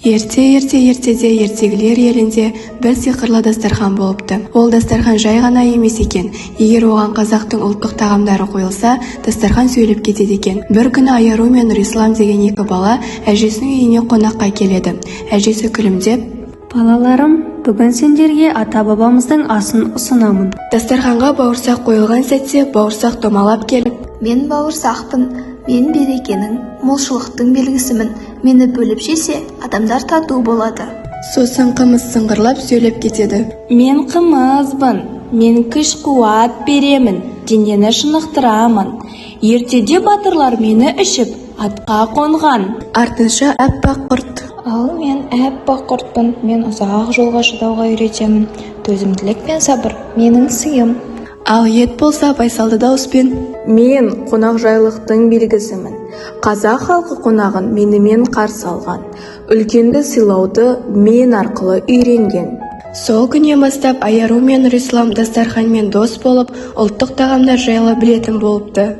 Ертеде ертегілер елінде бір сиқырлы дастархан болыпты. Ол дастархан жай ғана емес екен. Егер оған қазақтың ұлттық тағамдары қойылса, дастархан сөйлеп кетеді екен. Бір күні Айару мен Нұрислам деген екі бала әжесінің үйіне қонаққа келеді. Әжесі күлімдеп: "Балаларым, бүгін сендерге ата-бабамыздың асын ұсынамын." Дастарханға бауырсақ қойылған сәтте бауырсақ домалап келіп: "Мен бауырсақпын, мен берекенің, молшылықтың белгісімін. Мені бөліп жесе, адамдар тату болады." Сосын қымыз сыңғырлап сөйлеп кетеді: "Мен қымызбын, мен күш-қуат беремін, денені шынықтырамын. Ертеде батырлар мені ішіп, атқа қонған." Артынша аппақ құрт: "Ал мен аппақ құртпын, мен ұзақ жолға шыдауға үйретемін. Төзімділік пен сабыр менің сыйым." Ал ет болса байсалды дауыспен: "Мен қонақжайлықтың белгісімін. Қазақ халқы қонағын менімен қарсы алған. Үлкенді сыйлауды мен арқылы үйренген." Сол күннен бастап Айару мен Нұрислам дастарханмен дос болып, ұлттық тағамдар жайлы білетін болыпты.